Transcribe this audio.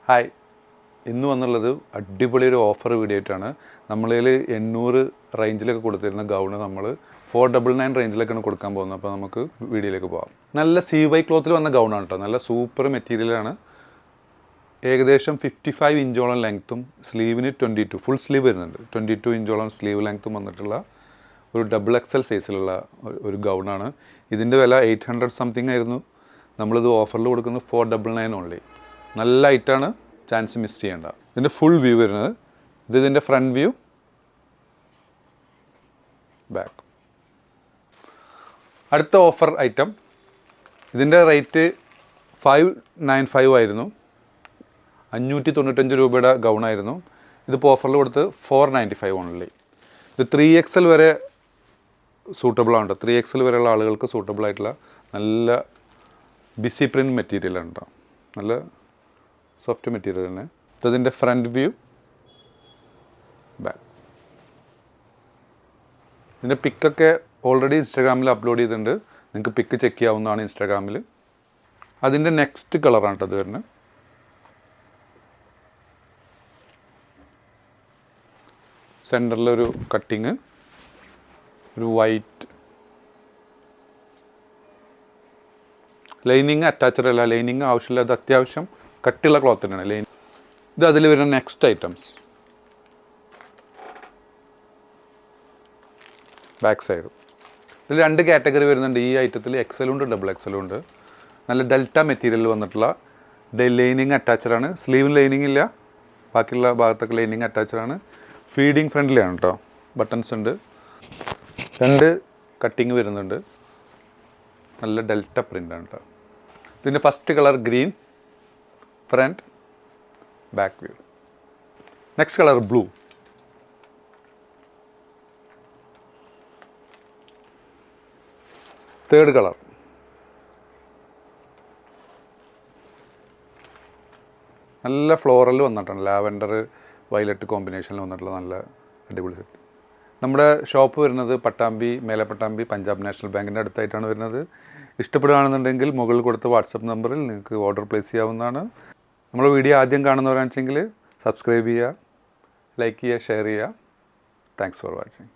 Hi, ഇന്ന് വന്നുള്ളത് അടിപൊളി ഒരു ഓഫർ വീഡിയോ ആയിട്ടാണ്. നമ്മളിൽ 800 റേഞ്ചിലൊക്കെ കൊടുത്തിരുന്ന ഗൗണ് നമ്മൾ 499 റേഞ്ചിലൊക്കെയാണ് കൊടുക്കാൻ പോകുന്നത്. അപ്പോൾ നമുക്ക് വീഡിയോയിലേക്ക് പോകാം. നല്ല CY ക്ലോത്തിൽ വന്ന ഗൗണാണ് കേട്ടോ. നല്ല സൂപ്പർ മെറ്റീരിയലാണ്. ഏകദേശം 55 ഇഞ്ചോളം ലെങ്ത്തും സ്ലീവിന് 22 ഫുൾ സ്ലീവ് വരുന്നുണ്ട്. 22 ഇഞ്ചോളം സ്ലീവ് ലെങ്ത്തും വന്നിട്ടുള്ള ഒരു XXL സൈസിലുള്ള ഒരു ഗൗണാണ്. ഇതിൻ്റെ വില 800 സംതിങ് ആയിരുന്നു. നമ്മളിത് ഓഫറിൽ കൊടുക്കുന്നത് 499 ഓൺലി. നല്ല ഐറ്റാണ്, ചാൻസ് മിസ് ചെയ്യേണ്ട. ഇതിൻ്റെ ഫുൾ വ്യൂ വരുന്നത് ഇതിൻ്റെ ഫ്രണ്ട് വ്യൂ, ബാക്ക്. അടുത്ത ഓഫർ ഐറ്റം, ഇതിൻ്റെ റേറ്റ് 595 ആയിരുന്നു. 595 രൂപയുടെ ഗൗണായിരുന്നു. ഇതിപ്പോൾ ഓഫറിൽ കൊടുത്ത് 495 ഓൺലി. ഇത് 3XL വരെ സൂട്ടബിളാണ്. 3XL വരെയുള്ള ആളുകൾക്ക് സൂട്ടബിൾ ആയിട്ടുള്ള നല്ല ബിസി പ്രിൻറ്റ് മെറ്റീരിയലാണ് കേട്ടോ. നല്ല സോഫ്റ്റ് മെറ്റീരിയൽ തന്നെ. ഇതിൻ്റെ ഫ്രണ്ട് വ്യൂ, ബാക്ക്. ഇതിൻ്റെ പിക്കൊക്കെ ഓൾറെഡി ഇൻസ്റ്റാഗ്രാമിൽ അപ്ലോഡ് ചെയ്തിട്ടുണ്ട്. നിങ്ങൾക്ക് പിക്ക് ചെക്ക് ചെയ്യാവുന്നതാണ് ഇൻസ്റ്റാഗ്രാമിൽ. അതിൻ്റെ നെക്സ്റ്റ് കളറാണ് കേട്ടോ ഇത് വരുന്നത്. സെൻറ്ററിലൊരു കട്ടിങ്, ഒരു വൈറ്റ് ലൈനിങ്. അറ്റാച്ചഡ് അല്ല, ലൈനിങ് ആവശ്യമില്ല. അത് അത്യാവശ്യം കട്ടിയുള്ള ക്ലോത്ത് തന്നെയാണ് ലൈൻ. ഇത് അതിൽ വരുന്ന നെക്സ്റ്റ് ഐറ്റംസ്, ബാക്ക് സൈഡ്. ഇതിൽ 2 കാറ്റഗറി വരുന്നുണ്ട് ഈ ഐറ്റത്തിൽ. XL ഉണ്ട്, XXL ഉണ്ട്. നല്ല ഡെൽറ്റ മെറ്റീരിയൽ വന്നിട്ടുള്ള ലൈനിങ് അറ്റാച്ചഡാണ്. സ്ലീവ് ലൈനിങ് ഇല്ല, ബാക്കിയുള്ള ഭാഗത്തൊക്കെ ലൈനിങ് അറ്റാച്ചഡാണ്. ഫീഡിങ് ഫ്രണ്ട്ലിയാണ് കേട്ടോ. ബട്ടൺസ് ഉണ്ട്. 2 കട്ടിങ് വരുന്നുണ്ട്. നല്ല ഡെൽറ്റ പ്രിൻ്റാണ് കേട്ടോ. ഇതിൻ്റെ first colour green, front, back view. Next colour blue. Third colour നല്ല ഫ്ലോറൽ വന്നിട്ടുണ്ട്. ലാവൻഡർ വയലറ്റ് കോമ്പിനേഷനിൽ വന്നിട്ടുള്ള നല്ല അടിപൊളി സെറ്റ്. നമ്മുടെ ഷോപ്പ് വരുന്നത് പട്ടാമ്പി, മേലെ പട്ടാമ്പി പഞ്ചാബ് നാഷണൽ ബാങ്കിൻ്റെ അടുത്തായിട്ടാണ് വരുന്നത്. ഇഷ്ടപ്പെടുകയാണെന്നുണ്ടെങ്കിൽ മുകളിൽ കൊടുത്ത വാട്സപ്പ് നമ്പറിൽ നിങ്ങൾക്ക് ഓർഡർ പ്ലേസ് ചെയ്യാവുന്നതാണ്. നമ്മുടെ വീഡിയോ ആദ്യം കാണുന്നവരാണെന്ന് വെച്ചെങ്കിൽ സബ്സ്ക്രൈബ് ചെയ്യുക, ലൈക്ക് ചെയ്യുക, ഷെയർ ചെയ്യുക. Thanks for watching.